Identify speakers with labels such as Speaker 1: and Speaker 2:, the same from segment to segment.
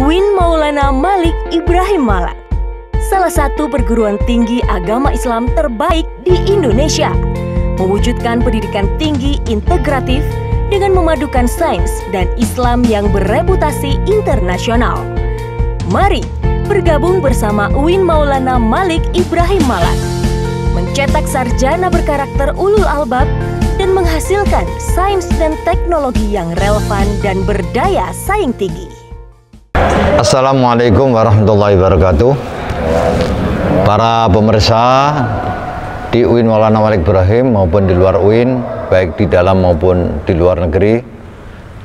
Speaker 1: UIN Maulana Malik Ibrahim Malang, salah satu perguruan tinggi agama Islam terbaik di Indonesia, mewujudkan pendidikan tinggi integratif dengan memadukan sains dan Islam yang bereputasi internasional. Mari bergabung bersama UIN Maulana Malik Ibrahim Malang, mencetak sarjana berkarakter ulul albab dan menghasilkan sains dan teknologi yang relevan dan berdaya saing tinggi.
Speaker 2: Assalamualaikum warahmatullahi wabarakatuh. Para pemirsa di UIN Maulana Malik Ibrahim maupun di luar UIN, baik di dalam maupun di luar negeri,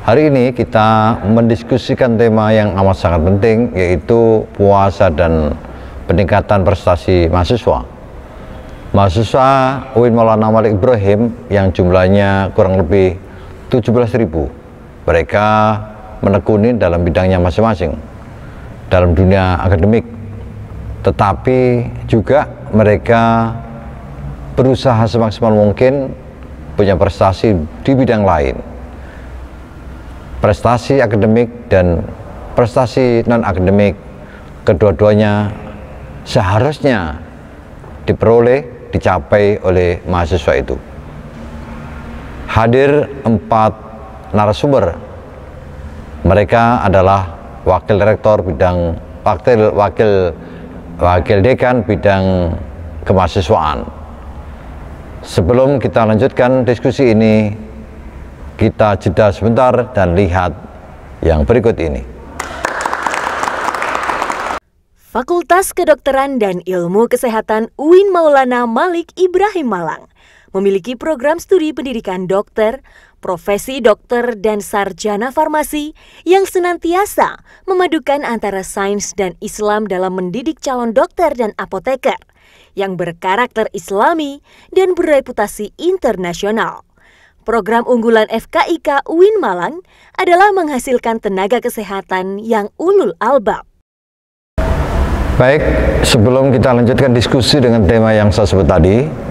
Speaker 2: hari ini kita mendiskusikan tema yang amat sangat penting, yaitu puasa dan peningkatan prestasi mahasiswa. Mahasiswa UIN Maulana Malik Ibrahim yang jumlahnya kurang lebih 17.000, mereka menekuni dalam bidangnya masing-masing dalam dunia akademik, tetapi juga mereka berusaha semaksimal mungkin punya prestasi di bidang lain. Prestasi akademik dan prestasi non-akademik, kedua-duanya seharusnya diperoleh, dicapai oleh mahasiswa itu. Hadir 4 narasumber. Mereka adalah wakil rektor bidang wakil dekan bidang kemahasiswaan. Sebelum kita lanjutkan diskusi ini, kita jeda sebentar dan lihat yang berikut ini.
Speaker 1: Fakultas Kedokteran dan Ilmu Kesehatan UIN Maulana Malik Ibrahim Malang memiliki program studi pendidikan dokter, profesi dokter, dan sarjana farmasi yang senantiasa memadukan antara sains dan Islam dalam mendidik calon dokter dan apoteker yang berkarakter Islami dan bereputasi internasional. Program unggulan FKIK UIN Malang adalah menghasilkan tenaga kesehatan yang ulul albab.
Speaker 2: Baik, sebelum kita lanjutkan diskusi dengan tema yang saya sebut tadi,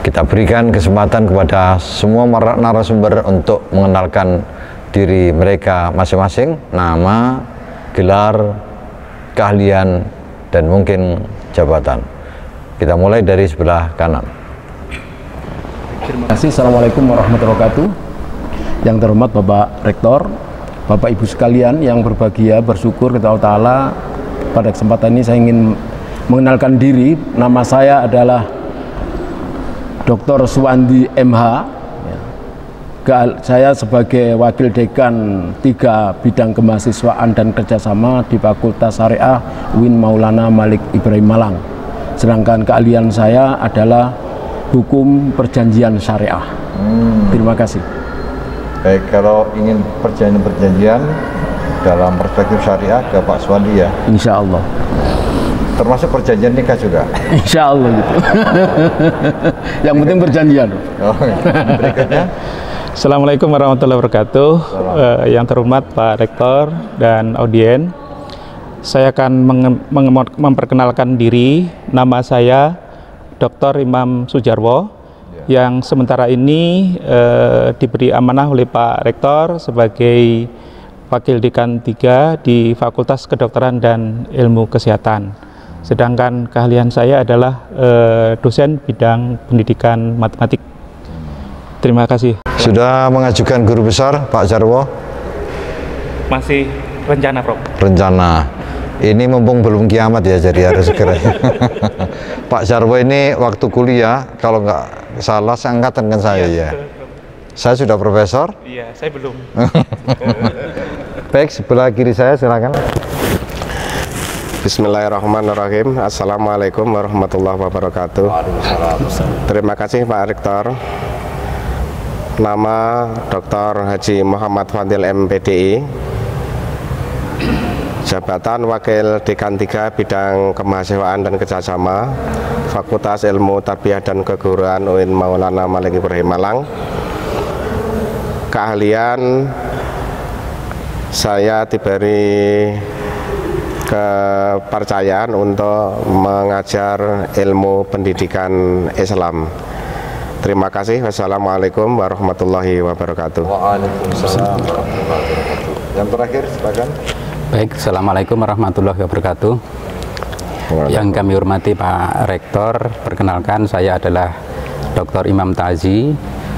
Speaker 2: kita berikan kesempatan kepada semua narasumber untuk mengenalkan diri mereka masing-masing, nama, gelar, keahlian, dan mungkin jabatan. Kita mulai dari sebelah kanan.
Speaker 3: Terima kasih. Assalamualaikum warahmatullahi wabarakatuh. Yang terhormat Bapak Rektor, Bapak Ibu sekalian yang berbahagia, bersyukur kepada Allah Ta'ala. Pada kesempatan ini saya ingin mengenalkan diri. Nama saya adalah Dr. Suwandi MH. Saya sebagai wakil dekan 3 bidang kemahasiswaan dan kerjasama di Fakultas Syariah UIN Maulana Malik Ibrahim Malang. Sedangkan keahlian saya adalah hukum perjanjian syariah. Terima kasih.
Speaker 2: Baik, kalau ingin perjanjian dalam perspektif syariah ke Pak Suwandi ya?
Speaker 3: Insya Allah.
Speaker 2: Termasuk perjanjian nikah juga?
Speaker 3: Insya Allah gitu. Yang penting perjanjian.
Speaker 2: Berikutnya.
Speaker 4: Assalamualaikum warahmatullahi wabarakatuh. Yang terhormat Pak Rektor dan audien, saya akan memperkenalkan diri. Nama saya Dr. Imam Sujarwo, yang sementara ini diberi amanah oleh Pak Rektor sebagai Wakil Dekan 3 di Fakultas Kedokteran dan Ilmu Kesehatan. Sedangkan keahlian saya adalah dosen bidang pendidikan matematik. Terima kasih.
Speaker 2: Sudah mengajukan guru besar Pak Jarwo?
Speaker 4: Masih rencana, Prof.
Speaker 2: Rencana. Ini mumpung belum kiamat ya, jadi harus segera. Pak Jarwo ini waktu kuliah, kalau nggak salah seangkatan dengan saya ya. Saya sudah profesor.
Speaker 4: Iya, saya belum.
Speaker 2: Baik, sebelah kiri saya silakan.
Speaker 5: Bismillahirrahmanirrahim. Assalamualaikum warahmatullahi wabarakatuh. Terima kasih Pak Rektor. Nama Dr. Haji Muhammad Fadil MPDI. Jabatan Wakil Dekan 3 Bidang Kemahasiswaan dan Kerjasama Fakultas Ilmu Tarbiyah dan Keguruan UIN Maulana Malik Ibrahim Malang. Keahlian saya diberi kepercayaan untuk mengajar ilmu pendidikan Islam. Terima kasih. Wassalamualaikum warahmatullahi wabarakatuh.
Speaker 2: Waalaikumsalam warahmatullahi wabarakatuh. Yang terakhir, silakan.
Speaker 6: Baik, Assalamualaikum warahmatullahi wabarakatuh. Yang kami hormati Pak Rektor, perkenalkan saya adalah Dr. Imam Tazi.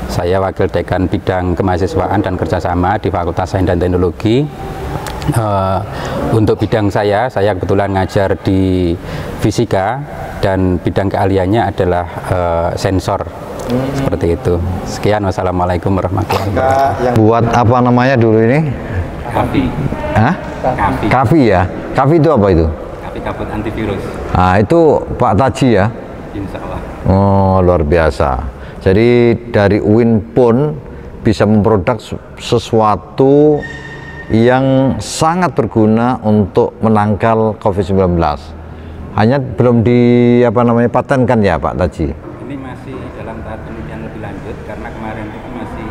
Speaker 6: Saya Wakil Dekan Bidang Kemahasiswaan dan Kerjasama di Fakultas Sains dan Teknologi. Untuk bidang saya kebetulan ngajar di fisika dan bidang keahliannya adalah sensor. Seperti itu. Sekian, wassalamualaikum warahmatullahi wabarakatuh.
Speaker 2: Yang buat apa namanya dulu ini?
Speaker 6: Kafi.
Speaker 2: Hah?
Speaker 6: Kafi.
Speaker 2: Kafi ya? Kafi itu apa itu?
Speaker 6: Kafi kabut antivirus.
Speaker 2: Nah, itu Pak Taji ya?
Speaker 6: Insya Allah.
Speaker 2: Oh, luar biasa. Jadi dari UIN pun bisa memproduk sesuatu yang sangat berguna untuk menangkal COVID-19. Hanya belum patenkan ya Pak Taji?
Speaker 6: Ini masih dalam tahap penelitian lebih lanjut karena kemarin itu masih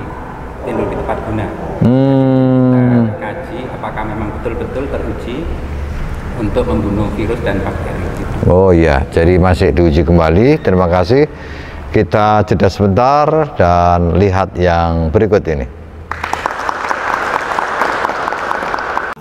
Speaker 6: teknologi tepat guna. Kita kaji apakah memang betul-betul teruji untuk membunuh virus dan bakteri.
Speaker 2: Oh iya, jadi masih diuji kembali. Terima kasih. Kita jeda sebentar dan lihat yang berikut ini.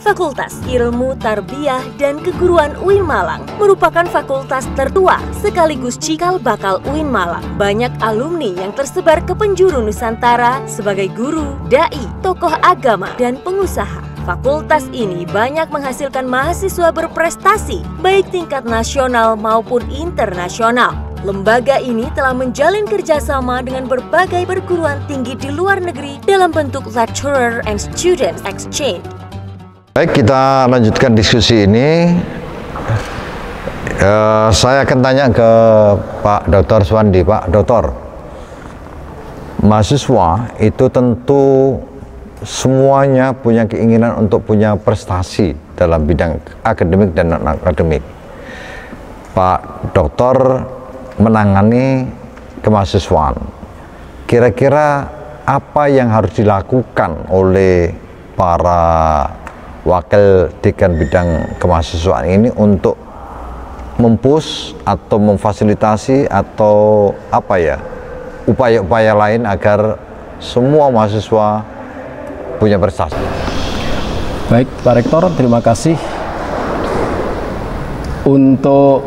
Speaker 1: Fakultas Ilmu Tarbiyah dan Keguruan UIN Malang merupakan fakultas tertua sekaligus cikal bakal UIN Malang. Banyak alumni yang tersebar ke penjuru Nusantara sebagai guru, dai, tokoh agama, dan pengusaha. Fakultas ini banyak menghasilkan mahasiswa berprestasi, baik tingkat nasional maupun internasional. Lembaga ini telah menjalin kerjasama dengan berbagai perguruan tinggi di luar negeri dalam bentuk lecturer and student exchange.
Speaker 2: Baik, kita lanjutkan diskusi ini. Saya akan tanya ke Pak Dr. Suwandi. Pak Dr., mahasiswa itu tentu semuanya punya keinginan untuk punya prestasi dalam bidang akademik dan non-akademik. Pak Dokter menangani kemahasiswaan. Kira-kira apa yang harus dilakukan oleh para wakil dekan bidang kemahasiswaan ini untuk mempush atau memfasilitasi atau apa ya, upaya-upaya lain agar semua mahasiswa punya prestasi?
Speaker 3: Baik, Pak Rektor, terima kasih. Untuk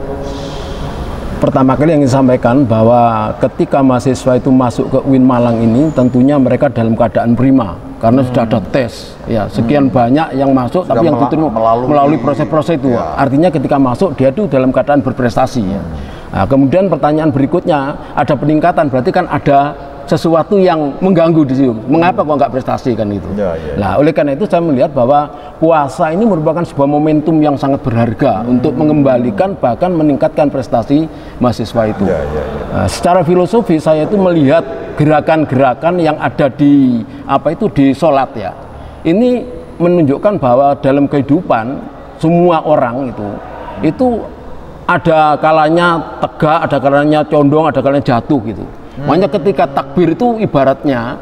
Speaker 3: pertama kali yang ingin sampaikan bahwa ketika mahasiswa itu masuk ke UIN Malang ini, tentunya mereka dalam keadaan prima karena sudah ada tes ya, sekian banyak yang masuk
Speaker 2: sudah
Speaker 3: tapi yang diterima melalui proses-proses itu ya. Artinya ketika masuk dia itu dalam keadaan berprestasi ya. Nah, kemudian pertanyaan berikutnya, ada peningkatan, berarti kan ada sesuatu yang mengganggu di situ. Mengapa kok nggak prestasi kan itu? Nah, oleh karena itu saya melihat bahwa puasa ini merupakan sebuah momentum yang sangat berharga untuk mengembalikan bahkan meningkatkan prestasi mahasiswa itu. Nah, secara filosofi saya itu melihat gerakan-gerakan yang ada di di sholat ya. Ini menunjukkan bahwa dalam kehidupan semua orang itu ada kalanya tegak, ada kalanya condong, ada kalanya jatuh gitu. Makanya ketika takbir itu ibaratnya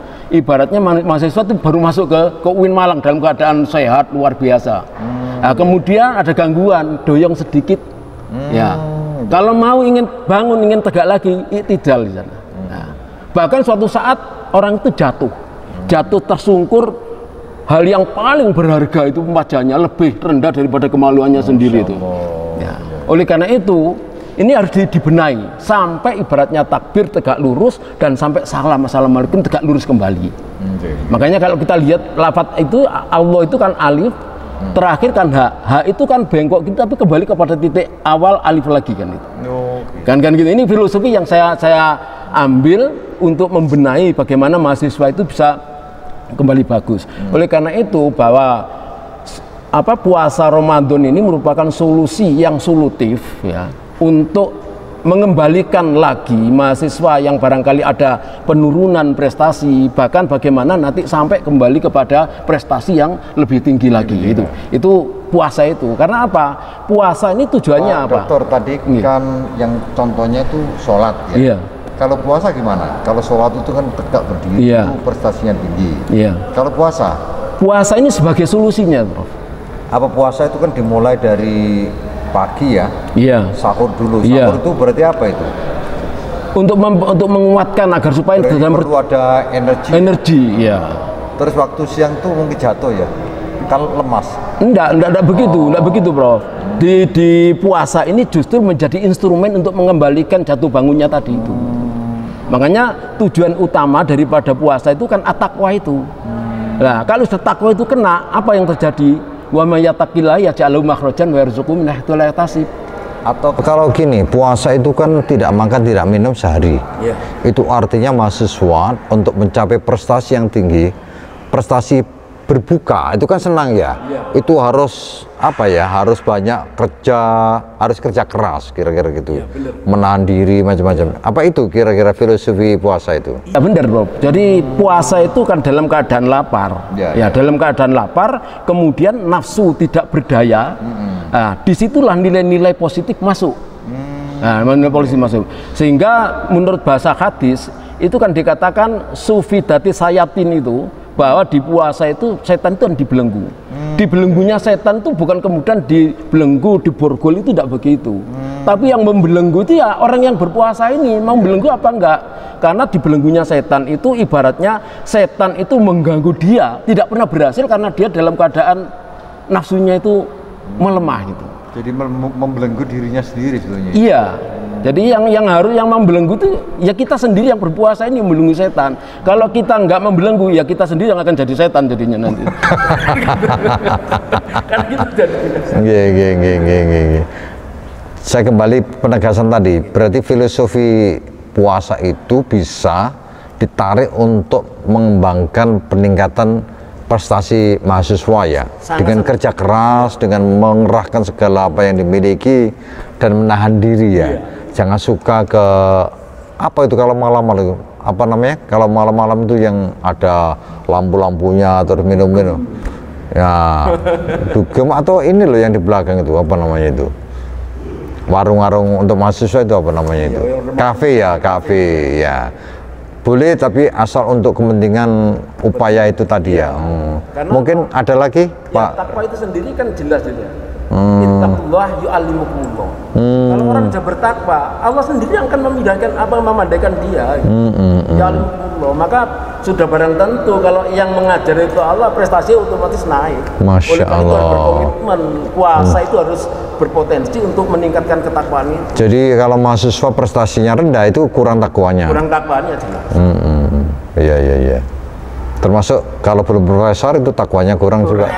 Speaker 3: mahasiswa itu baru masuk ke UIN Malang dalam keadaan sehat luar biasa. Nah, kemudian ada gangguan, doyong sedikit, ya. Kalau mau ingin bangun, ingin tegak lagi, i'tidal di sana. Nah, bahkan suatu saat orang itu jatuh tersungkur, hal yang paling berharga itu wajahnya lebih rendah daripada kemaluannya sendiri itu. Ya. Oleh karena itu, ini harus dibenahi sampai ibaratnya takbir tegak lurus dan sampai assalamualaikum tegak lurus kembali. Makanya kalau kita lihat lafaz itu Allah itu kan alif, terakhir kan ha itu kan bengkok gitu tapi kembali kepada titik awal alif lagi kan itu. Kan gitu. Ini filosofi yang saya ambil untuk membenahi bagaimana mahasiswa itu bisa kembali bagus. Oleh karena itu bahwa puasa Ramadan ini merupakan solusi yang solutif ya, untuk mengembalikan lagi mahasiswa yang barangkali ada penurunan prestasi, bahkan bagaimana nanti sampai kembali kepada prestasi yang lebih tinggi lagi. Itu puasa itu. Karena apa? Puasa ini tujuannya apa?
Speaker 2: Dokter, tadi kan yang contohnya itu sholat ya. Kalau puasa gimana? Kalau sholat itu kan tegak berdiri, itu prestasinya tinggi. Kalau puasa? Puasa ini sebagai solusinya, Prof. Apa puasa itu kan dimulai dari pagi ya, sahur dulu. Sahur itu berarti apa itu? Untuk menguatkan agar supaya dalam perlu ada energi. Terus waktu siang tuh mungkin jatuh ya. kalau lemas.
Speaker 3: Enggak begitu, Prof. Di puasa ini justru menjadi instrumen untuk mengembalikan jatuh bangunnya tadi itu. Makanya tujuan utama daripada puasa itu kan at-taqwa itu. Nah, kalau sudah takwa itu kena, apa yang terjadi? Wa may yattaqillah yaj'al lahu makhrajan wa yarzuqhu min haitsu la yahtasib.
Speaker 2: Atau kalau gini, puasa itu kan tidak makan tidak minum sehari. Itu artinya mahasiswa untuk mencapai prestasi yang tinggi, prestasi berbuka itu kan senang ya. Itu harus apa ya? Harus banyak kerja, harus kerja keras kira-kira gitu. Menahan diri macam-macam. Apa itu kira-kira filosofi puasa itu?
Speaker 3: Ya benar, Bro. Jadi puasa itu kan dalam keadaan lapar. Ya, dalam keadaan lapar, kemudian nafsu tidak berdaya. Nah, disitulah nilai-nilai positif masuk. Nah, nilai positif masuk. Sehingga menurut bahasa hadis itu kan dikatakan sufidati sayatin itu, bahwa di puasa itu setan itu dibelenggu. Dibelenggunya setan itu bukan kemudian dibelenggu, diborgol, itu tidak begitu. Tapi yang membelenggu itu ya orang yang berpuasa ini. Mau belenggu apa enggak? Karena dibelenggunya setan itu ibaratnya setan itu mengganggu dia, tidak pernah berhasil karena dia dalam keadaan nafsunya itu melemah gitu.
Speaker 2: Jadi membelenggu dirinya sendiri sebenarnya.
Speaker 3: Iya. Jadi yang membelenggu itu ya kita sendiri yang berpuasa ini membelenggu setan. Kalau kita nggak membelenggu ya kita sendiri yang akan jadi setan jadinya nanti. Kan gitu jadi.
Speaker 2: Saya kembali penegasan tadi. Berarti filosofi puasa itu bisa ditarik untuk mengembangkan peningkatan prestasi mahasiswa ya, dengan kerja keras, dengan mengerahkan segala apa yang dimiliki dan menahan diri ya. Jangan suka ke apa itu kalau malam-malam, apa namanya, kalau malam-malam itu yang ada lampu-lampunya terus minum-minum ya, dugem atau ini loh yang di belakang itu apa namanya itu, warung-warung untuk mahasiswa itu apa namanya itu, kafe ya. Boleh, tapi asal untuk kepentingan upaya itu tadi ya. Mungkin ada lagi, ya, Pak.
Speaker 3: Takwa itu sendiri kan jelas ya. Ittaqullah yu'allimukumullah. Kalau orang sudah bertakwa, Allah sendiri akan memandaikan dia. Yu'allimukumullah. Maka sudah barang tentu kalau yang mengajar itu Allah, prestasi otomatis naik.
Speaker 2: Masya Allah.
Speaker 3: Itu harus berkomitmen. Puasa itu harus berpotensi untuk meningkatkan ketakwaan itu.
Speaker 2: Jadi kalau mahasiswa prestasinya rendah itu kurang takwanya.
Speaker 3: Kurang takwanya jelas.
Speaker 2: Iya. Termasuk kalau belum profesor itu takwanya kurang juga.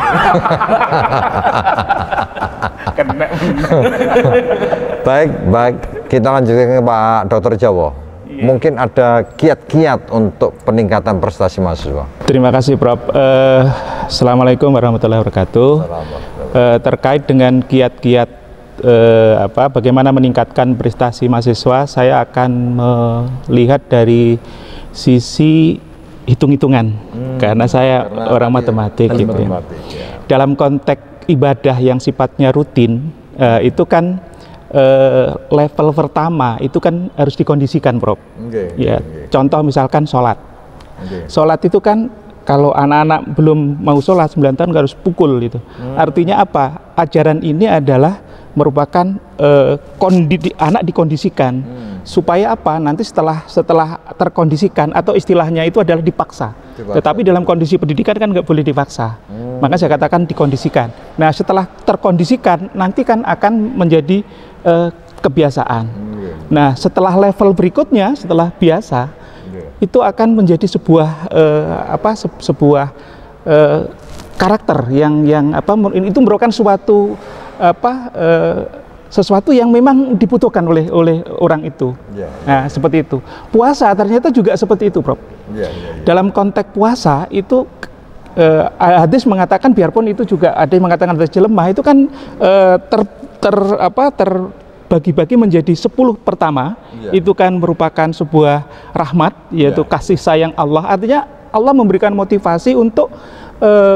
Speaker 2: Baik, kita lanjutkan ke Pak Dr. Jawo. Mungkin ada kiat-kiat untuk peningkatan prestasi mahasiswa.
Speaker 4: Terima kasih, Prof. Assalamualaikum warahmatullahi wabarakatuh. Terkait dengan kiat-kiat bagaimana meningkatkan prestasi mahasiswa, saya akan melihat dari sisi hitung-hitungan, karena saya orang matematik gitu ya. Dalam konteks ibadah yang sifatnya rutin, itu kan level pertama itu kan harus dikondisikan, Prof. Contoh misalkan sholat. Sholat itu kan kalau anak-anak belum mau sholat 9 tahun harus pukul gitu. Artinya apa? Ajaran ini adalah merupakan anak dikondisikan supaya apa? Nanti setelah terkondisikan, atau istilahnya itu adalah dipaksa. Tetapi dalam kondisi pendidikan kan nggak boleh dipaksa. Maka saya katakan dikondisikan. Nah, setelah terkondisikan nanti kan akan menjadi kebiasaan. Nah, setelah level berikutnya, setelah biasa, itu akan menjadi sebuah karakter yang itu merupakan sesuatu yang memang dibutuhkan oleh orang itu. Nah, seperti itu. Puasa ternyata juga seperti itu, Prof. Dalam konteks puasa itu hadis mengatakan, biarpun itu juga ada yang mengatakan hadis jelemah, itu kan terbagi-bagi menjadi 10 pertama. Itu kan merupakan sebuah rahmat, yaitu kasih sayang Allah. Artinya Allah memberikan motivasi untuk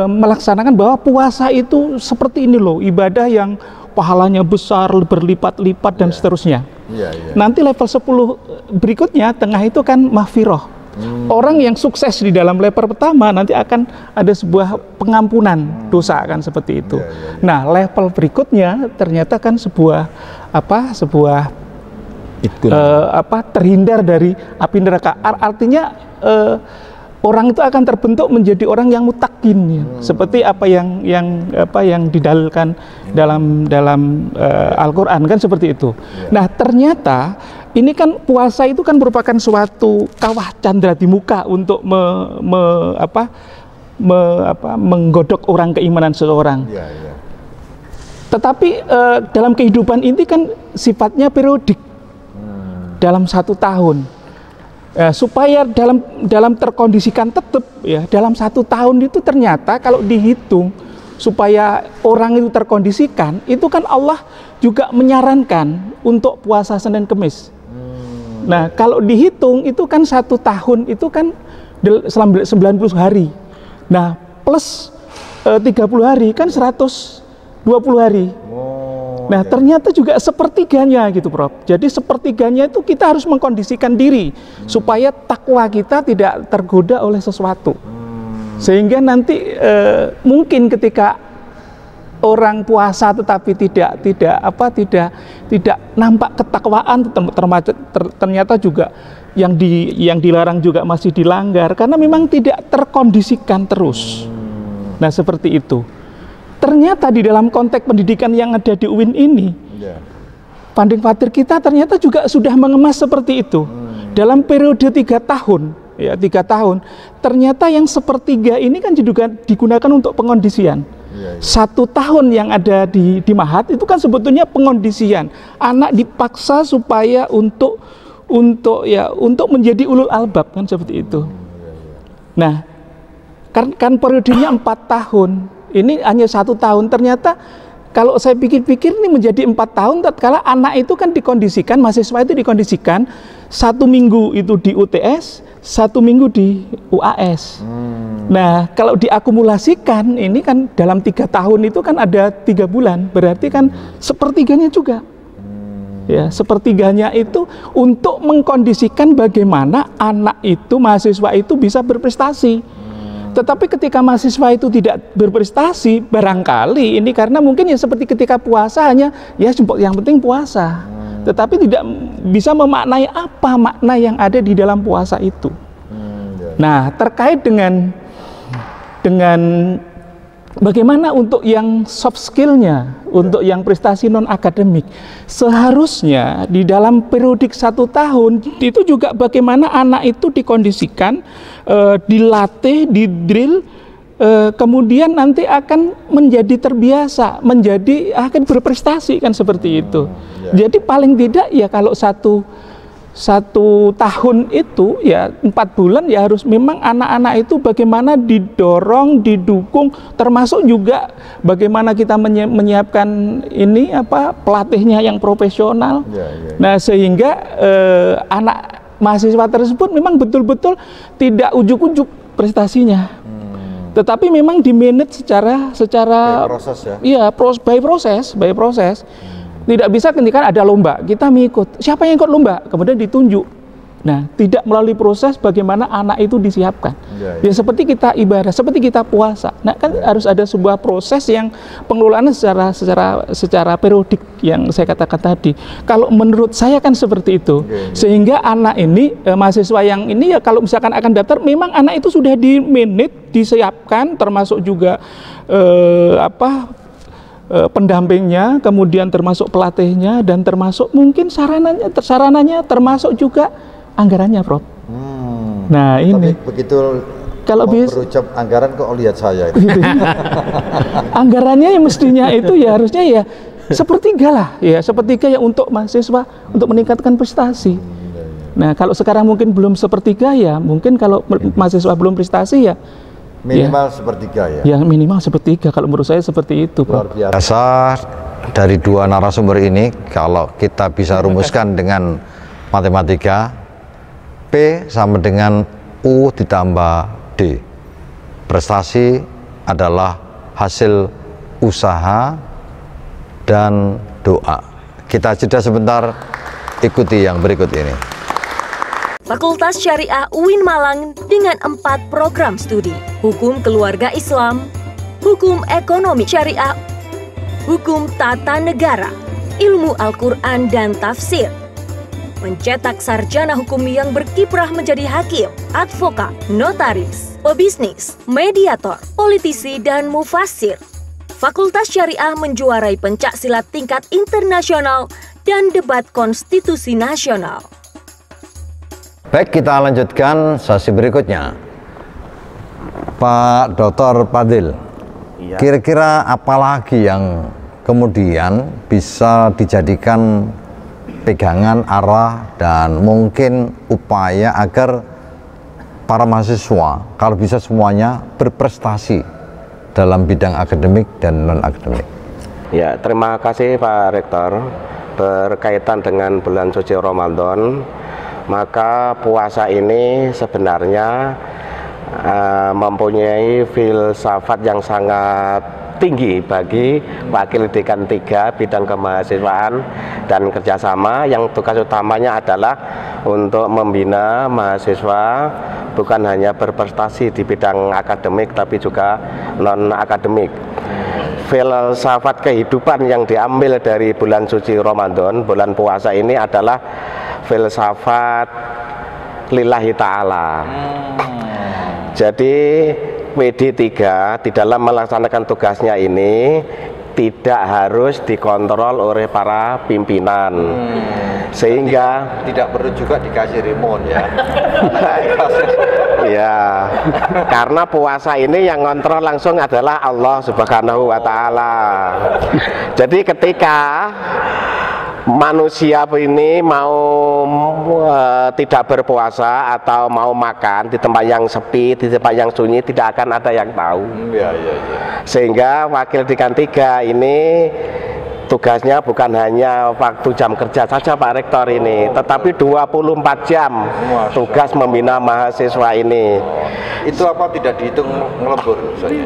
Speaker 4: melaksanakan bahwa puasa itu seperti ini loh, ibadah yang pahalanya besar, berlipat-lipat dan seterusnya. Nanti level 10 berikutnya, tengah itu kan mahfirah. Orang yang sukses di dalam level pertama nanti akan ada sebuah pengampunan dosa, akan seperti itu. Nah, level berikutnya ternyata kan sebuah terhindar dari api neraka. Artinya orang itu akan terbentuk menjadi orang yang mutakin, ya. Seperti apa yang didalilkan dalam Al-Qur'an, kan seperti itu. Nah, ternyata ini kan puasa itu kan merupakan suatu kawah candra di muka untuk menggodok orang keimanan seseorang. Tetapi dalam kehidupan ini kan sifatnya periodik, dalam 1 tahun. Supaya dalam terkondisikan tetap, ya, dalam 1 tahun itu ternyata kalau dihitung supaya orang itu terkondisikan, itu kan Allah juga menyarankan untuk puasa Senin Kemis. Nah, kalau dihitung itu kan 1 tahun itu kan 90 hari. Nah, plus 30 hari kan 120 hari. Nah, ternyata juga sepertiganya gitu, Prof. Jadi sepertiganya itu kita harus mengkondisikan diri supaya takwa kita tidak tergoda oleh sesuatu. Sehingga nanti mungkin ketika orang puasa tetapi tidak nampak ketakwaan, ternyata juga yang dilarang juga masih dilanggar karena memang tidak terkondisikan terus. Nah, seperti itu. Ternyata di dalam konteks pendidikan yang ada di UIN ini, Panding Fatir kita ternyata juga sudah mengemas seperti itu. Dalam periode 3 tahun, ya 3 tahun, ternyata yang sepertiga ini kan juga digunakan untuk pengondisian. 1 tahun yang ada di Mahat itu kan sebetulnya pengondisian. Anak dipaksa supaya untuk menjadi ulul albab, kan seperti itu. Nah, kan periodenya 4 tahun. Ini hanya 1 tahun. Ternyata kalau saya pikir-pikir ini menjadi 4 tahun tatkala anak itu kan dikondisikan, mahasiswa itu dikondisikan 1 minggu itu di UTS, 1 minggu di UAS. Nah, kalau diakumulasikan ini kan dalam 3 tahun itu kan ada 3 bulan, berarti kan sepertiganya juga. Ya, sepertiganya itu untuk mengkondisikan bagaimana anak itu, mahasiswa itu bisa berprestasi. Tetapi ketika mahasiswa itu tidak berprestasi, barangkali ini karena mungkin ya seperti ketika puasa hanya ya yang penting puasa. Tetapi tidak bisa memaknai apa makna yang ada di dalam puasa itu. Nah, terkait dengan bagaimana untuk yang soft skill-nya, untuk yang prestasi non-akademik, seharusnya di dalam periodik 1 tahun itu juga bagaimana anak itu dikondisikan, dilatih, didrill, kemudian nanti akan menjadi terbiasa, akan berprestasi, kan seperti itu. Jadi paling tidak ya kalau satu tahun itu ya 4 bulan ya harus memang anak-anak itu bagaimana didorong, didukung, termasuk juga bagaimana kita menyiapkan ini pelatihnya yang profesional. Nah, sehingga anak mahasiswa tersebut memang betul-betul tidak ujuk-ujuk prestasinya. Tetapi memang di-manage secara by proses, ya. Iya, by proses. Tidak bisa ketika ada lomba, kita mengikut. Siapa yang ikut lomba? Kemudian ditunjuk. Nah, tidak melalui proses bagaimana anak itu disiapkan. Ya seperti kita ibadah, seperti kita puasa. Nah, kan harus ada sebuah proses yang pengelolaannya secara periodik yang saya katakan tadi. Kalau menurut saya kan seperti itu. Sehingga anak ini, mahasiswa yang ini ya kalau misalkan akan daftar, memang anak itu sudah di-manage, disiapkan, termasuk juga pendampingnya, kemudian termasuk pelatihnya, dan termasuk mungkin sarananya termasuk juga anggarannya, Prof. Nah, ini.
Speaker 2: Tapi begitu
Speaker 4: kalau
Speaker 2: berucap anggaran kok lihat saya itu.
Speaker 4: Anggarannya yang mestinya itu ya harusnya ya sepertiga lah, ya sepertiga ya untuk mahasiswa untuk meningkatkan prestasi. Nah, kalau sekarang mungkin belum sepertiga ya, mungkin kalau mahasiswa belum prestasi ya
Speaker 2: minimal sepertiga ya.
Speaker 4: Ya minimal sepertiga, kalau menurut saya seperti itu, Prof.
Speaker 2: Luar biasa dari 2 narasumber ini, kalau kita bisa rumuskan dengan matematika, P sama dengan U ditambah D. Prestasi adalah hasil usaha dan doa. Kita jeda sebentar, ikuti yang berikut ini.
Speaker 1: Fakultas Syariah UIN Malang dengan 4 program studi: Hukum Keluarga Islam, Hukum Ekonomi Syariah, Hukum Tata Negara, Ilmu Al-Quran dan Tafsir, mencetak sarjana hukum yang berkiprah menjadi hakim, advokat, notaris, pebisnis, mediator, politisi, dan mufasir. Fakultas Syariah menjuarai pencak silat tingkat internasional dan debat konstitusi nasional.
Speaker 2: Baik, kita lanjutkan sesi berikutnya. Pak Dr. Fadil, kira-kira apa lagi yang kemudian bisa dijadikan pegangan arah dan mungkin upaya agar para mahasiswa kalau bisa semuanya berprestasi dalam bidang akademik dan non-akademik?
Speaker 5: Ya, terima kasih Pak Rektor. Berkaitan dengan bulan suci Ramadan, maka puasa ini sebenarnya mempunyai filsafat yang sangat tinggi bagi Wakil Dekan 3 bidang kemahasiswaan dan kerjasama, yang tugas utamanya adalah untuk membina mahasiswa bukan hanya berprestasi di bidang akademik tapi juga non-akademik. Filsafat kehidupan yang diambil dari bulan suci Ramadan, bulan puasa ini adalah filsafat lillahi ta'ala. Jadi WD3 di dalam melaksanakan tugasnya ini tidak harus dikontrol oleh para pimpinan, sehingga
Speaker 2: tidak perlu juga dikasih remote ya.
Speaker 5: Ya, karena puasa ini yang ngontrol langsung adalah Allah Subhanahu wa Ta'ala. Jadi ketika manusia ini mau tidak berpuasa atau mau makan di tempat yang sepi, di tempat yang sunyi, tidak akan ada yang tahu. Sehingga Wakil Dekan 3 ini tugasnya bukan hanya waktu jam kerja saja Pak Rektor ini, tetapi 24 jam tugas membina mahasiswa ini.
Speaker 2: Itu apa tidak dihitung ngelembur saya?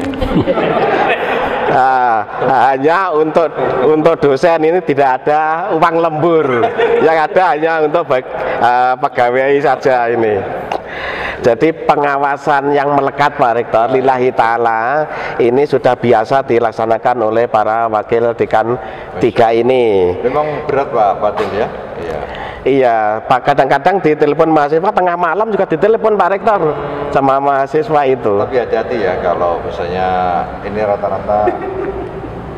Speaker 5: Hanya untuk dosen ini tidak ada uang lembur, yang ada hanya untuk pegawai saja ini. Jadi pengawasan yang melekat Pak Rektor lillahi ta'ala ini sudah biasa dilaksanakan oleh para Wakil Dekan 3 ini.
Speaker 2: Memang berat Pak Fadil ya? Iya.
Speaker 5: Iya, Pak, kadang-kadang ditelepon mahasiswa tengah malam juga ditelepon Pak Rektor sama mahasiswa itu.
Speaker 2: Tapi hati-hati ya, kalau misalnya ini rata-rata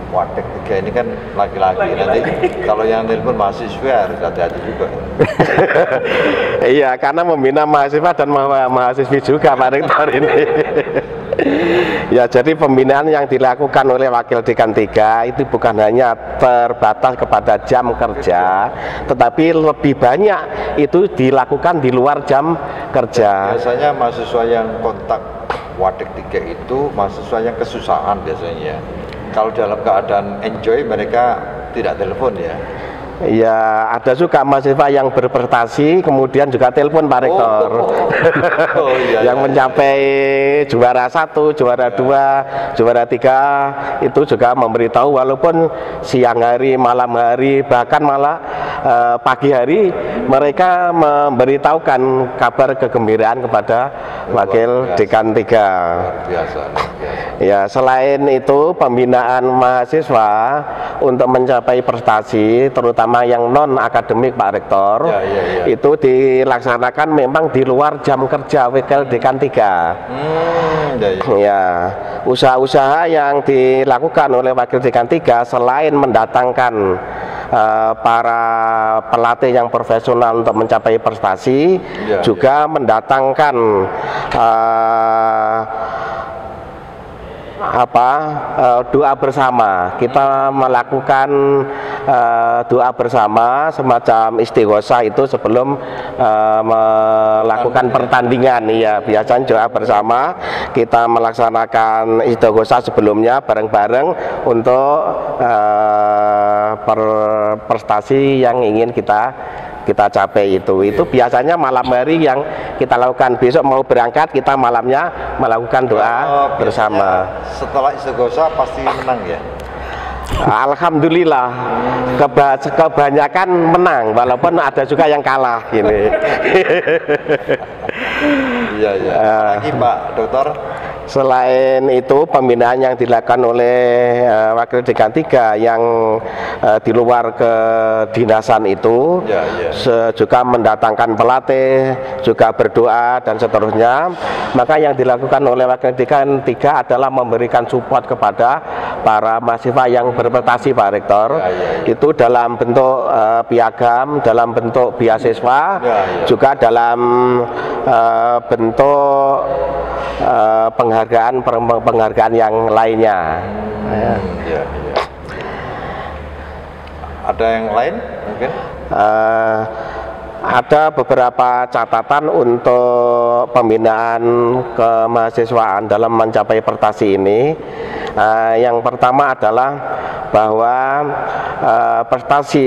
Speaker 2: Wadek 3 ini kan laki-laki, nanti kalau yang telepon mahasiswa harus hati-hati juga.
Speaker 5: Iya, karena membina mahasiswa dan mahasiswi juga Pak Rektor ini. Ya, jadi pembinaan yang dilakukan oleh Wakil Dekan 3 itu bukan hanya terbatas kepada jam kerja, tetapi lebih banyak itu dilakukan di luar jam kerja.
Speaker 2: Biasanya mahasiswa yang kontak Wadek 3 itu mahasiswa yang kesusahan biasanya. Kalau dalam keadaan enjoy mereka tidak telepon ya.
Speaker 5: Ya, ada juga mahasiswa yang berprestasi kemudian juga telepon Pak Rektor. Yang mencapai juara 1, juara 2, juara 3 itu juga memberitahu, walaupun siang hari, malam hari, bahkan malah pagi hari mereka memberitahukan kabar kegembiraan kepada Wakil Dekan 3.
Speaker 2: Biasa.
Speaker 5: Ya, selain itu pembinaan mahasiswa untuk mencapai prestasi terutama yang non akademik Pak Rektor itu dilaksanakan memang di luar jam kerja Wakil Dekan 3. Ya, usaha-usaha yang dilakukan oleh Wakil Dekan 3 selain mendatangkan para pelatih yang profesional untuk mencapai prestasi, juga mendatangkan doa bersama. Kita melakukan doa bersama semacam istighosah itu sebelum melakukan pertandingan. Ya, biasanya doa bersama kita melaksanakan istighosah sebelumnya bareng-bareng untuk prestasi yang ingin kita capai itu biasanya malam hari yang kita lakukan. Besok mau berangkat kita malamnya melakukan doa bersama.
Speaker 2: Setelah istighosah pasti menang ya?
Speaker 5: Alhamdulillah kebanyakan menang, walaupun ada juga yang kalah gini.
Speaker 2: Iya. Apalagi Pak Dokter
Speaker 5: Selain itu, pembinaan yang dilakukan oleh Wakil Dekan 3 yang di luar kedinasan itu juga mendatangkan pelatih, juga berdoa dan seterusnya. Maka yang dilakukan oleh Wakil Dekan 3 adalah memberikan support kepada para mahasiswa yang berprestasi, Pak Rektor. Itu dalam bentuk piagam, dalam bentuk beasiswa, juga dalam bentuk penghargaan yang lainnya.
Speaker 2: Ada yang lain mungkin?
Speaker 5: Ada beberapa catatan untuk pembinaan kemahasiswaan dalam mencapai prestasi ini. Yang pertama adalah bahwa prestasi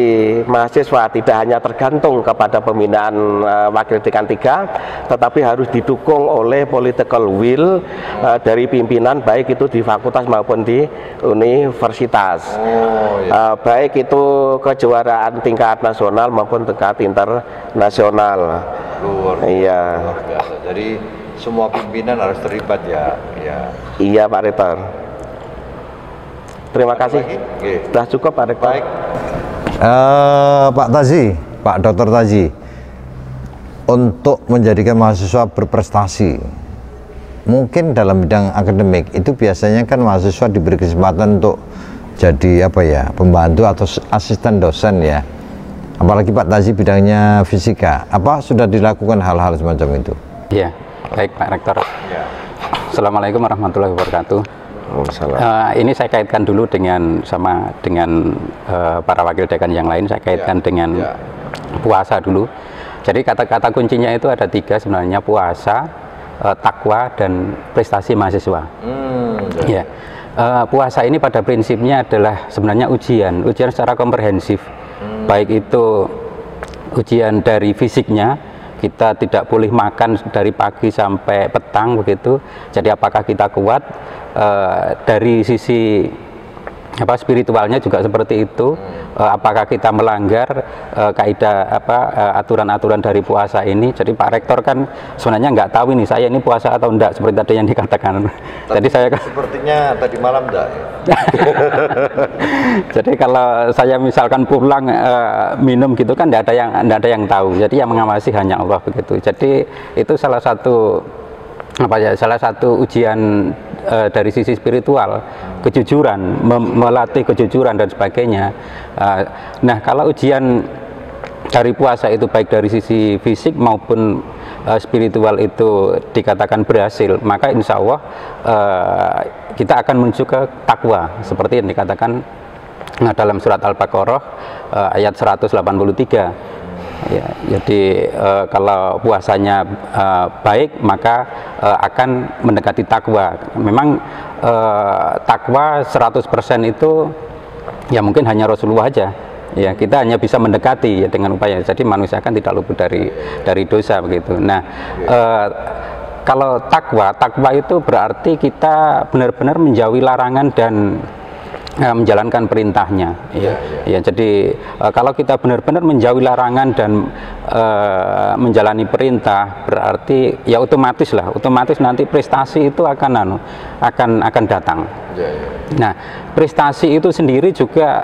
Speaker 5: mahasiswa tidak hanya tergantung kepada pembinaan Wakil Dekan 3, tetapi harus didukung oleh political will dari pimpinan, baik itu di fakultas maupun di universitas. Baik itu kejuaraan tingkat nasional maupun tingkat internasional. Iya.
Speaker 2: Jadi semua pimpinan harus terlibat ya.
Speaker 5: Iya, Pak Rektor. Terima kasih. Sudah cukup, Pak Rektor.
Speaker 2: Baik. Pak Tazi, Pak Dr. Tazi, untuk menjadikan mahasiswa berprestasi, mungkin dalam bidang akademik itu biasanya kan mahasiswa diberi kesempatan untuk jadi pembantu atau asisten dosen ya. Apalagi Pak Tazi bidangnya fisika, apa sudah dilakukan hal-hal semacam itu?
Speaker 6: Iya, baik Pak Rektor. Assalamualaikum warahmatullahi wabarakatuh. Ini saya kaitkan dulu dengan para wakil dekan yang lain. Saya kaitkan dengan puasa dulu. Jadi kata-kata kuncinya itu ada 3 sebenarnya: puasa, takwa, dan prestasi mahasiswa. Puasa ini pada prinsipnya adalah sebenarnya ujian secara komprehensif. Baik itu ujian dari fisiknya, kita tidak boleh makan dari pagi sampai petang begitu. Jadi apakah kita kuat? Dari sisi spiritualnya juga seperti itu. Apakah kita melanggar kaidah aturan-aturan dari puasa ini? Jadi Pak Rektor kan sebenarnya nggak tahu ini saya ini puasa atau enggak, seperti tadi yang dikatakan. Jadi saya
Speaker 2: sepertinya tadi malam enggak ya?
Speaker 6: Jadi kalau saya misalkan pulang minum gitu kan enggak ada yang tahu. Jadi yang mengawasi hanya Allah begitu. Jadi itu salah satu ujian dari sisi spiritual, kejujuran, melatih kejujuran dan sebagainya. Nah, kalau ujian dari puasa itu baik dari sisi fisik maupun spiritual itu dikatakan berhasil, maka insya Allah kita akan menuju ke takwa seperti yang dikatakan dalam surat Al-Baqarah ayat 183. Ya, jadi kalau puasanya baik maka akan mendekati takwa. Memang takwa 100% itu ya mungkin hanya Rasulullah aja. Ya, kita hanya bisa mendekati ya dengan upaya. Jadi manusia kan tidak luput dari dosa begitu. Nah, kalau takwa itu berarti kita benar-benar menjauhi larangan dan menjalankan perintahnya. Ya, jadi kalau kita benar-benar menjauhi larangan dan menjalani perintah, berarti ya otomatis nanti prestasi itu akan datang. Nah, prestasi itu sendiri juga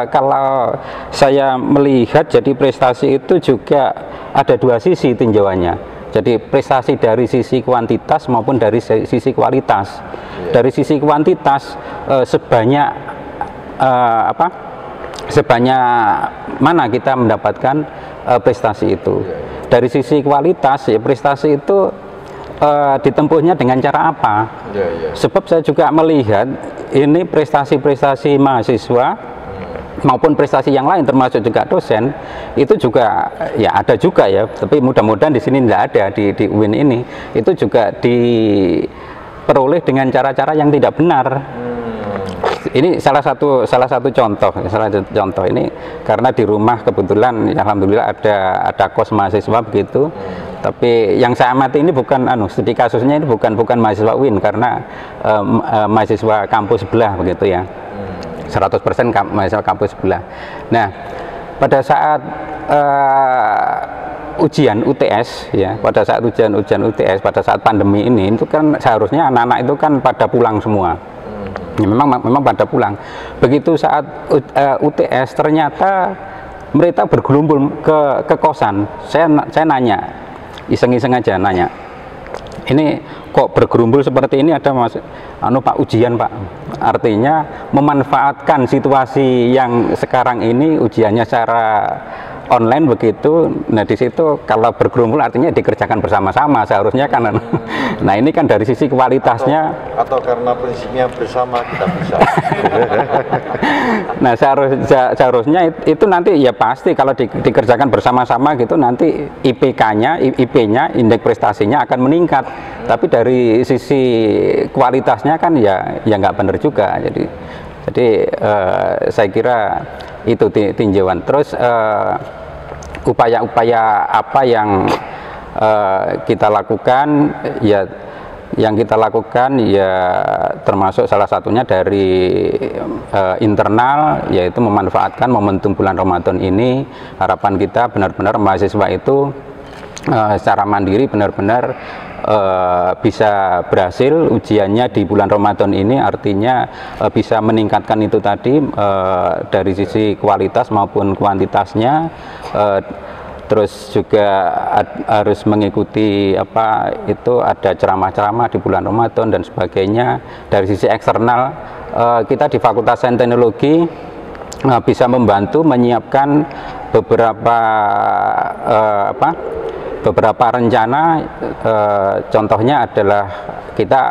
Speaker 6: kalau saya melihat, jadi prestasi itu juga ada 2 sisi tinjauannya. Jadi prestasi dari sisi kuantitas maupun dari sisi kualitas. Dari sisi kuantitas sebanyak mana kita mendapatkan prestasi itu. Dari sisi kualitas ya prestasi itu ditempuhnya dengan cara apa? Sebab saya juga melihat ini prestasi-prestasi mahasiswa maupun prestasi yang lain termasuk juga dosen itu juga ya ada juga ya, tapi mudah-mudahan di sini tidak ada di UIN ini, itu juga diperoleh dengan cara-cara yang tidak benar. Ini salah satu contoh ini karena di rumah kebetulan alhamdulillah ada kos mahasiswa begitu. Tapi yang saya amati ini bukan studi kasusnya ini bukan mahasiswa UIN karena mahasiswa kampus sebelah begitu ya. 100% mahasiswa kampus sebelah. Nah, pada saat ujian UTS ya, pada saat ujian UTS pada saat pandemi ini itu kan seharusnya anak-anak itu kan pada pulang semua. Ya, memang pada pulang. Begitu saat UTS ternyata mereka bergelumbung ke kosan. Saya nanya, iseng-iseng aja nanya. Ini kok bergerumbul seperti ini, ada Mas Pak ujian Pak. Artinya memanfaatkan situasi yang sekarang ini ujiannya secara online begitu. Nah di situ kalau bergerumbul artinya dikerjakan bersama-sama seharusnya kan. Nah ini kan dari sisi kualitasnya
Speaker 2: atau karena prinsipnya bersama kita bisa.
Speaker 6: Nah seharusnya itu nanti ya pasti kalau dikerjakan bersama-sama gitu nanti IP-nya, indeks prestasinya akan meningkat. Tapi dari sisi kualitasnya kan ya nggak benar juga. Jadi saya kira itu tinjauan. Terus upaya-upaya apa yang kita lakukan ya, yang kita lakukan ya termasuk salah satunya dari internal, yaitu memanfaatkan momentum bulan Ramadan ini. Harapan kita benar-benar mahasiswa itu secara mandiri benar-benar bisa berhasil ujiannya di bulan Ramadan ini, artinya bisa meningkatkan itu tadi dari sisi kualitas maupun kuantitasnya. Terus juga harus mengikuti ada ceramah-ceramah di bulan Ramadan dan sebagainya. Dari sisi eksternal kita di Fakultas Sains Teknologi bisa membantu menyiapkan beberapa rencana. Contohnya adalah kita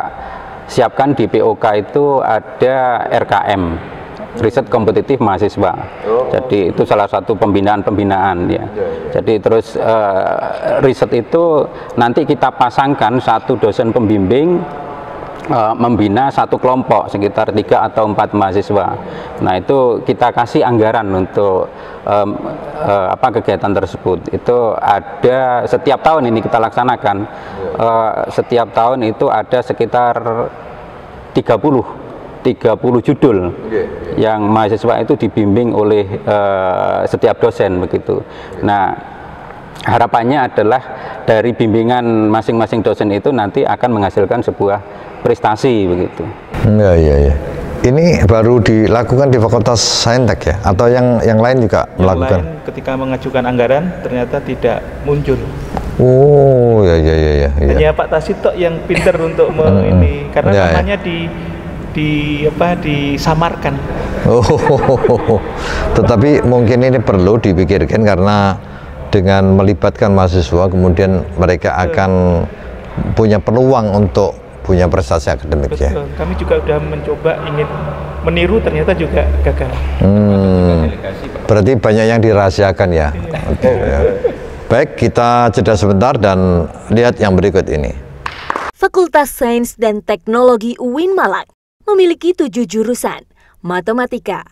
Speaker 6: siapkan di POK itu ada RKM, riset kompetitif mahasiswa. Jadi itu salah satu pembinaan ya. Jadi terus riset itu nanti kita pasangkan satu dosen pembimbing membina satu kelompok sekitar 3 atau 4 mahasiswa. Nah itu kita kasih anggaran untuk kegiatan tersebut. Itu ada setiap tahun ini kita laksanakan. Setiap tahun itu ada sekitar 30 judul yang mahasiswa itu dibimbing oleh setiap dosen begitu. Nah harapannya adalah dari bimbingan masing-masing dosen itu nanti akan menghasilkan sebuah prestasi begitu.
Speaker 2: Iya. Ini baru dilakukan di Fakultas Saintek ya, atau yang lain juga melakukan?
Speaker 4: Lain ketika mengajukan anggaran ternyata tidak muncul.
Speaker 2: Oh ya.
Speaker 4: Hanya Pak Tasito yang pinter untuk ini, karena namanya disamarkan.
Speaker 2: Oh, tetapi mungkin ini perlu dipikirkan karena dengan melibatkan mahasiswa kemudian mereka akan punya peluang untuk punya prestasi akademik.
Speaker 4: Betul.
Speaker 2: Ya.
Speaker 4: Kami juga sudah mencoba ingin meniru, ternyata juga gagal.
Speaker 2: Berarti banyak yang dirahasiakan ya. Oke, ya. Baik, kita jeda sebentar dan lihat yang berikut ini.
Speaker 1: Fakultas Sains dan Teknologi UIN Malang memiliki 7 jurusan: matematika,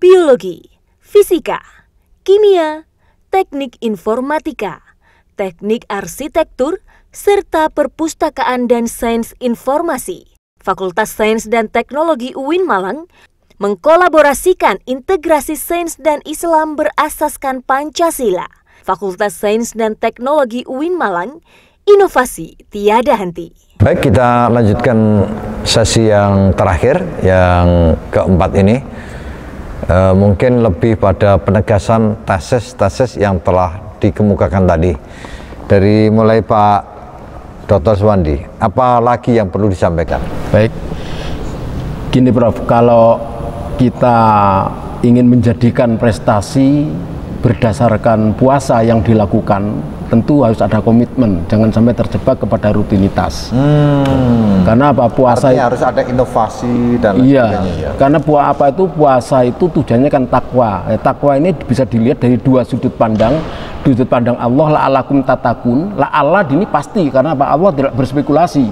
Speaker 1: biologi, fisika, kimia, teknik informatika, teknik arsitektur, serta perpustakaan dan sains informasi. Fakultas Sains dan Teknologi UIN Malang mengkolaborasikan integrasi sains dan Islam berasaskan Pancasila. Fakultas Sains dan Teknologi UIN Malang, inovasi tiada henti.
Speaker 2: Baik, kita lanjutkan sesi yang terakhir, yang keempat ini. Mungkin lebih pada penegasan tesis yang telah dikemukakan tadi. Dari mulai Pak Dr. Suwandi, apa lagi yang perlu disampaikan?
Speaker 3: Baik, gini Prof, kalau kita ingin menjadikan prestasi berdasarkan puasa yang dilakukan, tentu harus ada komitmen, jangan sampai terjebak kepada rutinitas. Karena apa? Puasa
Speaker 2: artinya harus ada inovasi dan lain sebagainya.
Speaker 3: Ya. Karena puasa itu tujuannya kan takwa. Takwa ini bisa dilihat dari 2 sudut pandang. Sudut pandang Allah, la'alakum tatakun. Allah ini pasti, karena apa? Allah tidak berspekulasi.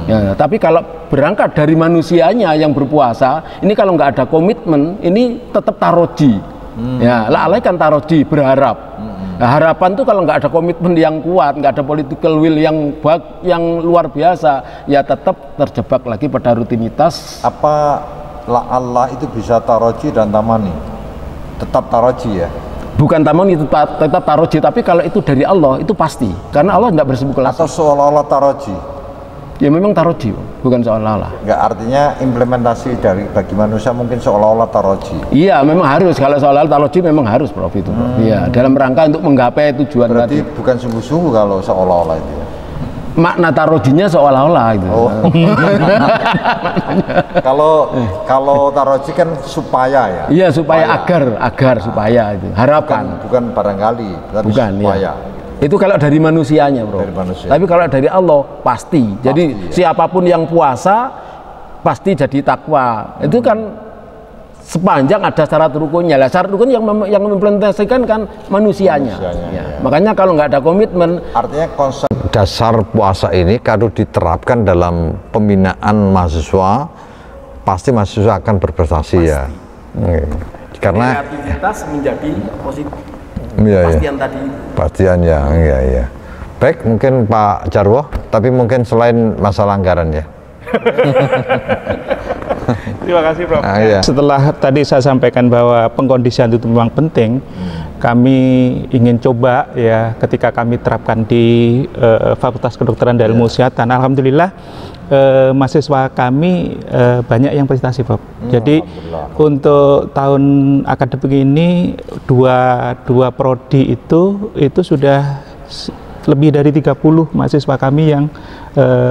Speaker 3: Ya, tapi kalau berangkat dari manusianya yang berpuasa, ini kalau nggak ada komitmen, ini tetap taroji. Ya, Allah kan taroji, berharap. Nah, harapan tuh kalau nggak ada komitmen yang kuat, nggak ada political will yang luar biasa, ya tetap terjebak lagi pada rutinitas.
Speaker 2: Apa Allah itu bisa taroji dan tamani? Tetap taroji ya?
Speaker 3: Bukan taman itu tetap taroji, tapi kalau itu dari Allah itu pasti, karena Allah tidak berspekulasi.
Speaker 2: Atau seolah-olah taroji?
Speaker 3: Ya memang taroji, bukan seolah-olah.
Speaker 2: Enggak, artinya implementasi dari bagi manusia mungkin seolah-olah taroji.
Speaker 3: Iya, memang harus. Kalau seolah-olah taroji memang harus, Prof, itu. Iya, dalam rangka untuk menggapai tujuan.
Speaker 2: Berarti
Speaker 3: tadi.
Speaker 2: bukan sungguh-sungguh kalau seolah-olah itu ya?
Speaker 3: Makna tarojinya seolah-olah itu.
Speaker 2: Oh. Kalau taroji kan supaya ya.
Speaker 3: Iya, supaya agar supaya itu. Harapan.
Speaker 2: Bukan barangkali, tapi
Speaker 3: bukan,
Speaker 2: supaya.
Speaker 3: Ya. Itu kalau dari manusianya, Bro.
Speaker 2: Dari manusia.
Speaker 3: Tapi kalau dari Allah pasti. Jadi ya. Siapapun yang puasa pasti jadi takwa. Itu kan sepanjang ada syarat rukunnya. Lah syarat rukun yang mengimplementasikan kan manusianya. Ya. Makanya kalau nggak ada komitmen,
Speaker 2: artinya konsep dasar puasa ini kalau diterapkan dalam pembinaan mahasiswa, pasti mahasiswa akan berprestasi ya. Karena
Speaker 3: kreativitas menjadi positif.
Speaker 2: Iya,
Speaker 3: pastian tadi.
Speaker 2: Pastian ya, iya. Baik, mungkin Pak Jarwo, tapi mungkin selain masalah anggaran ya.
Speaker 4: Terima kasih, Prof.
Speaker 2: Iya.
Speaker 4: Setelah tadi saya sampaikan bahwa pengkondisian itu memang penting, kami ingin coba ya ketika kami terapkan di Fakultas Kedokteran dan Ilmu Kesehatan. Alhamdulillah mahasiswa kami banyak yang prestasi, Prof. Jadi untuk tahun akademik ini dua prodi itu sudah lebih dari 30 mahasiswa kami yang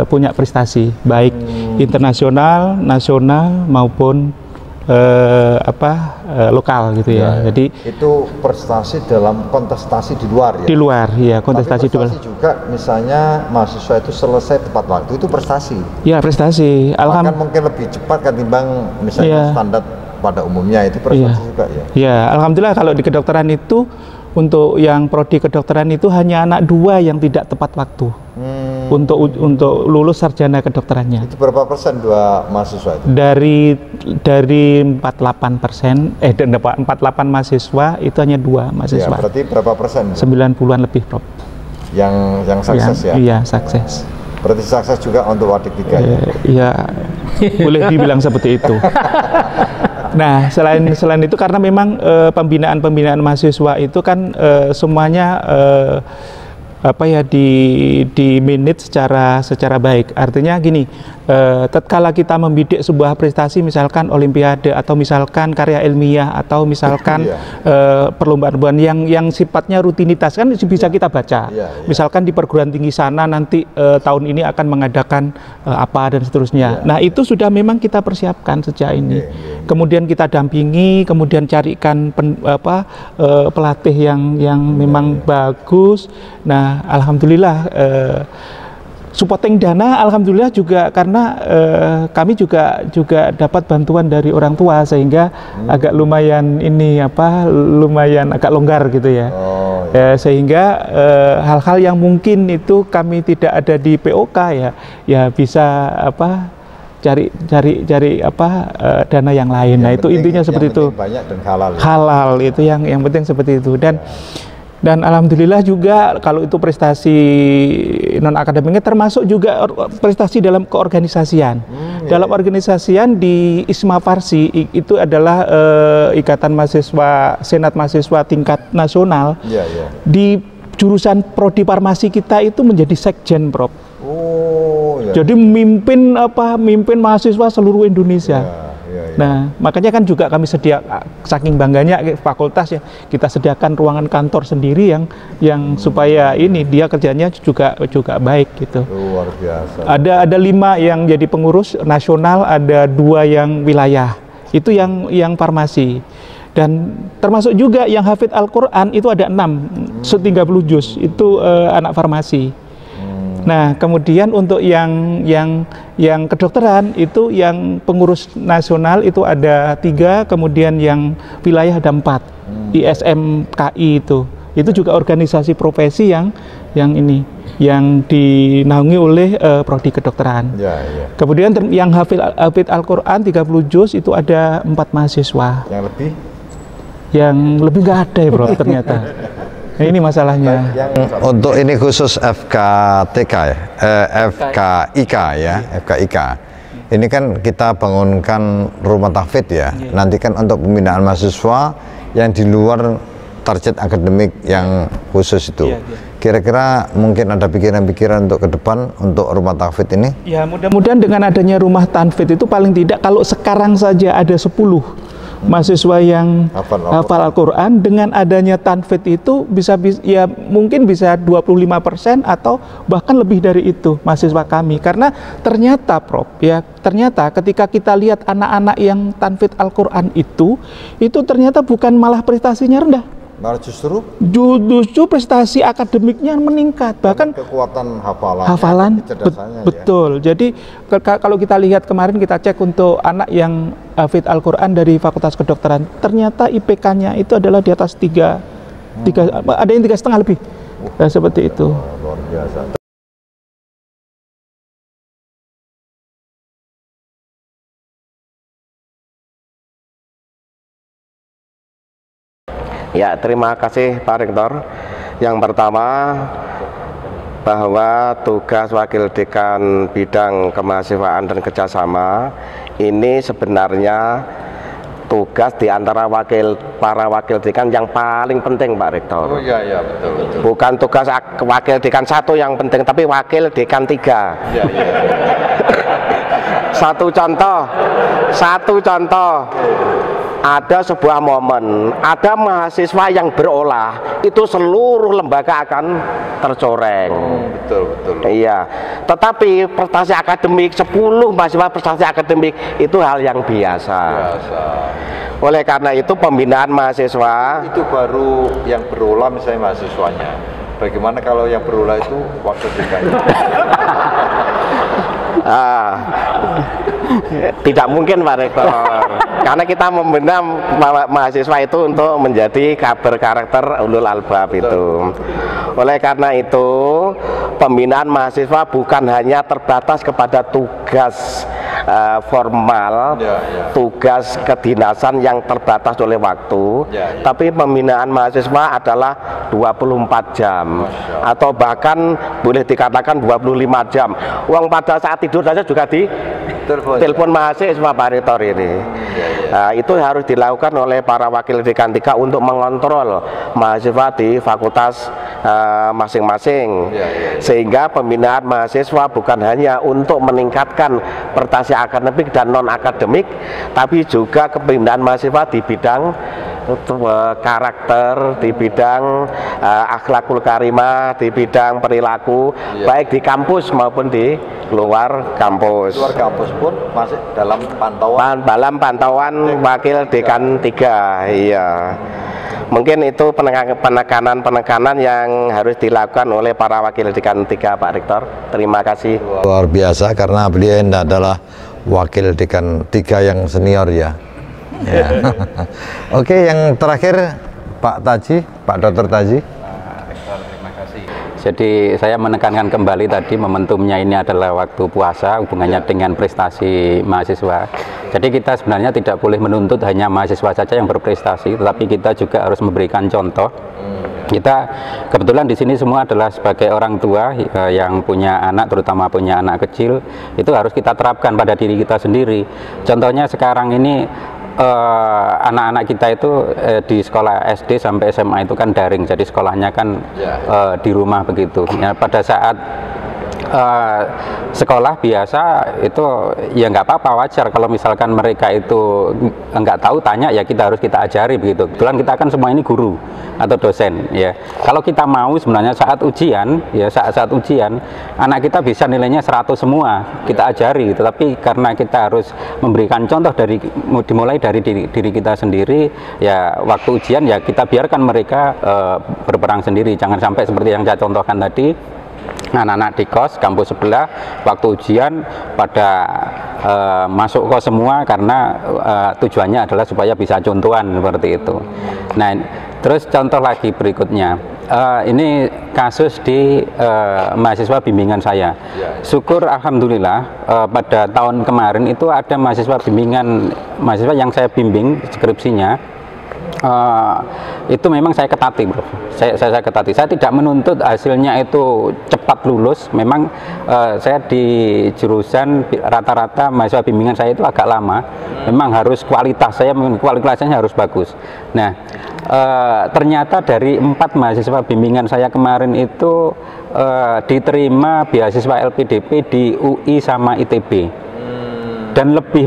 Speaker 4: punya prestasi baik internasional, nasional maupun lokal gitu ya. Jadi
Speaker 2: itu prestasi dalam kontestasi di luar ya.
Speaker 4: Di luar ya, kontestasi di luar.
Speaker 2: Juga misalnya mahasiswa itu selesai tepat waktu, itu prestasi.
Speaker 4: Ya, prestasi.
Speaker 2: Bahkan mungkin lebih cepat ketimbang misalnya standar pada umumnya, itu prestasi juga ya.
Speaker 4: Ya, alhamdulillah kalau di kedokteran itu untuk yang prodi kedokteran itu hanya anak 2 yang tidak tepat waktu. Untuk lulus sarjana kedokterannya.
Speaker 2: Itu berapa persen 2 mahasiswa itu?
Speaker 4: Dari 48%, 48 mahasiswa itu hanya 2 mahasiswa.
Speaker 2: Ya, berarti berapa persen?
Speaker 4: 90-an lebih, Prof.
Speaker 2: Yang sukses ya?
Speaker 4: Iya, sukses.
Speaker 2: Berarti sukses juga untuk Wadik 3 ya?
Speaker 4: Iya, boleh dibilang seperti itu. Nah, selain itu karena memang pembinaan mahasiswa itu kan semuanya di manage secara baik. Artinya gini, tatkala kita membidik sebuah prestasi, misalkan olimpiade atau misalkan karya ilmiah atau misalkan perlombaan yang sifatnya rutinitas kan bisa kita baca. Misalkan di perguruan tinggi sana nanti tahun ini akan mengadakan apa dan seterusnya. Nah, itu sudah memang kita persiapkan sejak ini. Kemudian kita dampingi, kemudian carikan pelatih yang memang bagus. Nah, alhamdulillah supporting dana, alhamdulillah juga karena kami juga dapat bantuan dari orang tua sehingga agak lumayan lumayan agak longgar gitu ya. Sehingga hal-hal yang mungkin itu kami tidak ada di POK ya bisa cari dana yang lain. Nah, itu intinya seperti itu.
Speaker 2: Banyak dan halal.
Speaker 4: Halal itu yang penting seperti itu. Dan alhamdulillah juga kalau itu prestasi non akademiknya termasuk juga prestasi dalam keorganisasian. Dalam organisasian di ISMA Farsi itu adalah Ikatan Mahasiswa Senat Mahasiswa tingkat nasional. Di jurusan prodi farmasi kita itu menjadi sekjen, Prof. Jadi memimpin mahasiswa seluruh Indonesia. Nah, makanya kan juga kami saking bangganya fakultas ya, kita sediakan ruangan kantor sendiri yang supaya ini dia kerjanya juga baik gitu.
Speaker 2: Luar biasa.
Speaker 4: Ada 5 yang jadi pengurus nasional, ada 2 yang wilayah. Itu yang farmasi. Dan termasuk juga yang hafid Al-Quran itu ada 6, 30 juz, itu anak farmasi. Nah, kemudian untuk yang kedokteran itu yang pengurus nasional itu ada 3, kemudian yang wilayah ada 4. ISMKI itu juga organisasi profesi yang dinaungi oleh prodi kedokteran. Kemudian yang hafid Al-Quran 30 juz itu ada 4 mahasiswa. Yang lebih nggak ada ya, Bro, ternyata. Nah, ini masalahnya.
Speaker 2: Untuk ini khusus FKTK ya, FKIK ya, FKIK. Ini kan kita bangunkan rumah tahfidz ya. Nanti kan untuk pembinaan mahasiswa yang di luar target akademik yang khusus itu. Kira-kira mungkin ada pikiran-pikiran untuk ke depan untuk rumah tahfidz ini?
Speaker 4: Ya, mudah-mudahan dengan adanya rumah tahfidz itu paling tidak kalau sekarang saja ada 10 mahasiswa yang hafal Al-Quran, dengan adanya tahfidz itu ya mungkin bisa 25% atau bahkan lebih dari itu mahasiswa kami. Karena ternyata Prof, ya ternyata ketika kita lihat anak-anak yang tahfidz Al-Quran itu ternyata bukan malah prestasinya rendah,
Speaker 2: malah justru
Speaker 4: prestasi akademiknya meningkat, bahkan
Speaker 2: kekuatan
Speaker 4: hafalan betul. Jadi kalau kita lihat kemarin kita cek untuk anak yang hafidz Al-Quran dari Fakultas Kedokteran, ternyata IPK-nya itu adalah di atas 3, ada yang 3,5 lebih, seperti itu.
Speaker 2: Luar biasa.
Speaker 5: Ya, terima kasih Pak Rektor. Yang pertama, bahwa tugas Wakil Dekan Bidang Kemahasiswaan dan Kerjasama ini sebenarnya tugas di antara para wakil dekan yang paling penting, Pak Rektor.
Speaker 2: Oh iya, betul.
Speaker 5: Bukan tugas wakil dekan 1 yang penting, tapi wakil dekan 3.
Speaker 2: Iya.
Speaker 5: Satu contoh, ada sebuah momen, ada mahasiswa yang berolah, itu seluruh lembaga akan tercoreng.
Speaker 2: Betul.
Speaker 5: Iya, tetapi prestasi akademik, 10 mahasiswa prestasi akademik itu hal yang biasa. Oleh karena itu pembinaan mahasiswa
Speaker 2: itu baru yang berolah misalnya mahasiswanya. Bagaimana kalau yang berolah itu wakil dekan?
Speaker 5: Tidak mungkin Pak Rektor, karena kita membina mahasiswa itu untuk menjadi berkarakter ulul albab itu. Oleh karena itu pembinaan mahasiswa bukan hanya terbatas kepada tugas formal, tugas kedinasan yang terbatas oleh waktu, tapi pembinaan mahasiswa adalah 24 jam atau bahkan boleh dikatakan 25 jam. Uang pada saat tidur saja juga di telepon mahasiswa Pak Rektor ini. Itu harus dilakukan oleh para wakil dekan 3 untuk mengontrol mahasiswa di fakultas masing-masing, sehingga pembinaan mahasiswa bukan hanya untuk meningkatkan prestasi akademik dan non akademik, tapi juga pembinaan mahasiswa di bidang karakter, di bidang akhlakul karimah, di bidang perilaku, baik di kampus maupun di luar kampus.
Speaker 2: Luar kampus pun masih dalam
Speaker 5: pantauan wakil dekan 3. Iya. Mungkin itu penekanan yang harus dilakukan oleh para wakil dekan 3, Pak Rektor. Terima kasih.
Speaker 2: Luar biasa, karena beliau adalah wakil dekan 3 yang senior ya. Oke, yang terakhir Pak Dr. Taji.
Speaker 6: Jadi saya menekankan kembali tadi momentumnya ini adalah waktu puasa, hubungannya dengan prestasi mahasiswa. Jadi kita sebenarnya tidak boleh menuntut hanya mahasiswa saja yang berprestasi, tetapi kita juga harus memberikan contoh. Kita kebetulan di sini semua adalah sebagai orang tua yang punya anak, terutama punya anak kecil, itu harus kita terapkan pada diri kita sendiri. Contohnya sekarang ini anak-anak kita itu di sekolah SD sampai SMA itu kan daring, jadi sekolahnya kan di rumah begitu. Ya, pada saat sekolah biasa itu ya nggak apa-apa, wajar kalau misalkan mereka itu nggak tahu tanya, ya kita harus kita ajari begitu. Kebetulan kita kan semua ini guru atau dosen ya. Kalau kita mau sebenarnya saat ujian ya, saat ujian anak kita bisa nilainya 100 semua, kita ajari, tetapi karena kita harus memberikan contoh dimulai dari diri kita sendiri ya, waktu ujian ya kita biarkan mereka berperang sendiri. Jangan sampai seperti yang saya contohkan tadi, anak-anak di kos kampus sebelah waktu ujian pada masuk kos semua karena tujuannya adalah supaya bisa contohan seperti itu. Nah, terus contoh lagi berikutnya, ini kasus di mahasiswa bimbingan saya. Syukur alhamdulillah pada tahun kemarin itu ada mahasiswa bimbingan, mahasiswa yang saya bimbing skripsinya itu memang saya ketati, bro. Saya ketati. Saya tidak menuntut hasilnya itu cepat lulus. Memang saya di jurusan rata-rata mahasiswa bimbingan saya itu agak lama. Memang harus kualitasnya harus bagus. Nah, ternyata dari 4 mahasiswa bimbingan saya kemarin itu diterima beasiswa LPDP di UI sama ITB. Dan lebih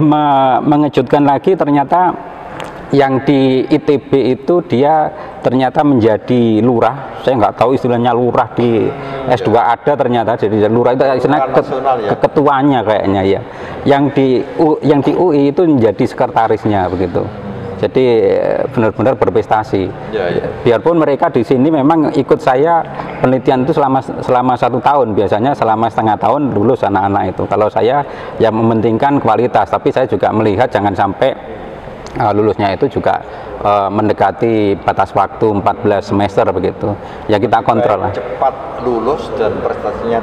Speaker 6: mengejutkan lagi, ternyata yang di ITB itu dia ternyata menjadi lurah. Saya nggak tahu istilahnya lurah di S2 ada, ternyata jadi lurah itu istilahnya ketuanya kayaknya ya. Yang di UI itu menjadi sekretarisnya begitu. Jadi benar-benar berprestasi. Biarpun mereka di sini memang ikut saya penelitian itu selama 1 tahun, biasanya selama setengah tahun lulus anak-anak itu. Kalau saya ya mementingkan kualitas, tapi saya juga melihat jangan sampai lulusnya itu juga mendekati batas waktu 14 semester begitu. Ya kita kontrol lah.
Speaker 2: Cepat lulus dan prestasinya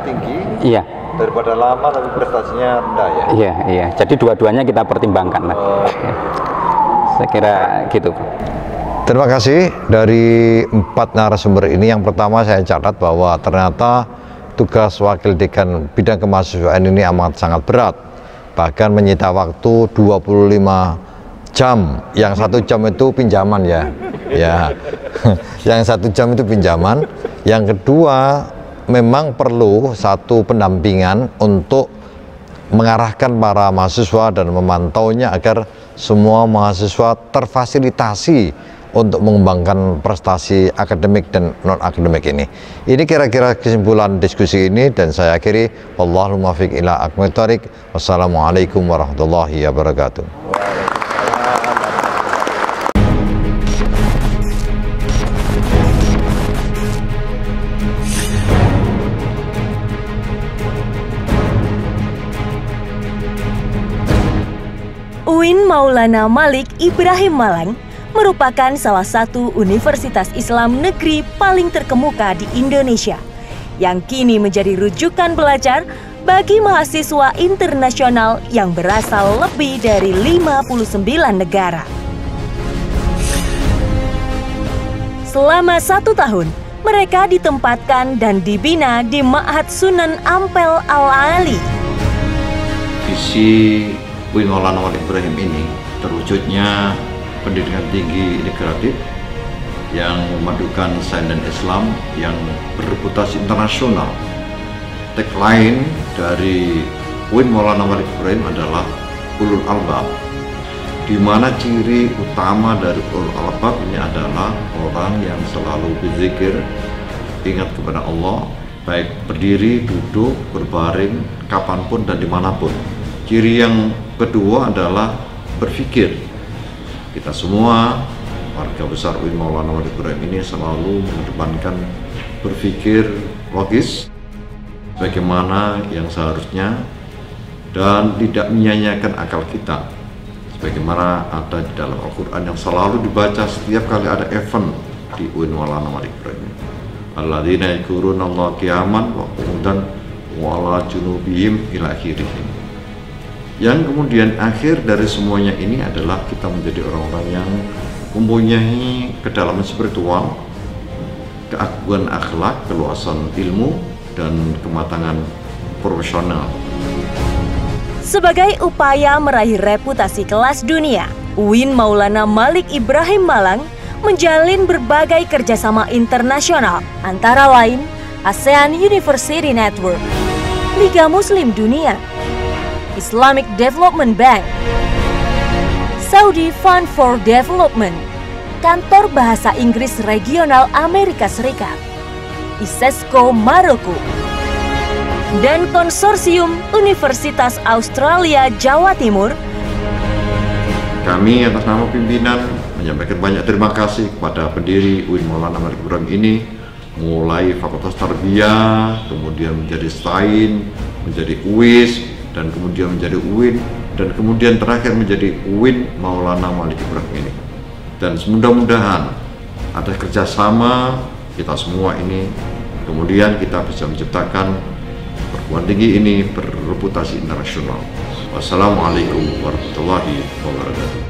Speaker 2: tinggi.
Speaker 6: Iya.
Speaker 2: Daripada lama tapi prestasinya rendah ya.
Speaker 6: Iya. Jadi dua-duanya kita pertimbangkan lah. Ya. Saya kira gitu.
Speaker 2: Terima kasih dari 4 narasumber ini. Yang pertama saya catat bahwa ternyata tugas wakil dekan bidang kemahasiswaan ini amat sangat berat. Bahkan menyita waktu 25 jam, yang 1 jam itu pinjaman ya. Yang 1 jam itu pinjaman. Yang kedua, memang perlu satu pendampingan untuk mengarahkan para mahasiswa dan memantaunya agar semua mahasiswa terfasilitasi untuk mengembangkan prestasi akademik dan non-akademik ini. Ini kira-kira kesimpulan diskusi ini, dan saya akhiri. Wallahul muwaffiq ila aqwamit thoriq. Wassalamualaikum warahmatullahi wabarakatuh.
Speaker 1: UIN Maulana Malik Ibrahim Malang merupakan salah satu universitas Islam negeri paling terkemuka di Indonesia, yang kini menjadi rujukan belajar bagi mahasiswa internasional yang berasal lebih dari 59 negara. Selama 1 tahun, mereka ditempatkan dan dibina di Ma'had Sunan Ampel Al-Ali.
Speaker 2: Visi UIN Maulana Malik Ibrahim ini terwujudnya pendidikan tinggi integratif yang memadukan sains dan Islam yang berreputasi internasional. Tagline dari UIN Maulana Malik Ibrahim adalah Ulul Albab, di mana ciri utama dari Ulul Albab ini adalah orang yang selalu berzikir, ingat kepada Allah, baik berdiri, duduk, berbaring, kapanpun dan dimanapun. Ciri yang kedua adalah berpikir. Kita semua warga besar UIN Maulana Malik Ibrahim ini selalu mengedepankan berpikir logis bagaimana yang seharusnya dan tidak menyia-nyiakan akal kita, sebagaimana ada di dalam Al-Quran yang selalu dibaca setiap kali ada event di UIN Maulana Malik Ibrahim. Alladzina yadhkuruna Allah qiyaman wa qu'udan wa ala junubihim ila akhirih. Yang kemudian akhir dari semuanya ini adalah kita menjadi orang-orang yang mempunyai kedalaman spiritual, keagungan akhlak, keluasan ilmu, dan kematangan profesional.
Speaker 1: Sebagai upaya meraih reputasi kelas dunia, UIN Maulana Malik Ibrahim Malang menjalin berbagai kerjasama internasional, antara lain ASEAN University Network, Liga Muslim Dunia, Islamic Development Bank, Saudi Fund for Development, Kantor Bahasa Inggris Regional Amerika Serikat, ISESCO Maroko, dan Konsorsium Universitas Australia Jawa Timur.
Speaker 2: Kami atas nama pimpinan menyampaikan banyak terima kasih kepada pendiri UIN Maulana Malik Ibrahim ini, mulai Fakultas Tarbiyah, kemudian menjadi STAIN, menjadi UIS, dan kemudian menjadi UIN, dan kemudian terakhir menjadi UIN Maulana Malik Ibrahim ini. Dan mudah-mudahan ada kerjasama kita semua ini, kemudian kita bisa menciptakan perguruan tinggi ini berreputasi internasional. Wassalamualaikum warahmatullahi wabarakatuh.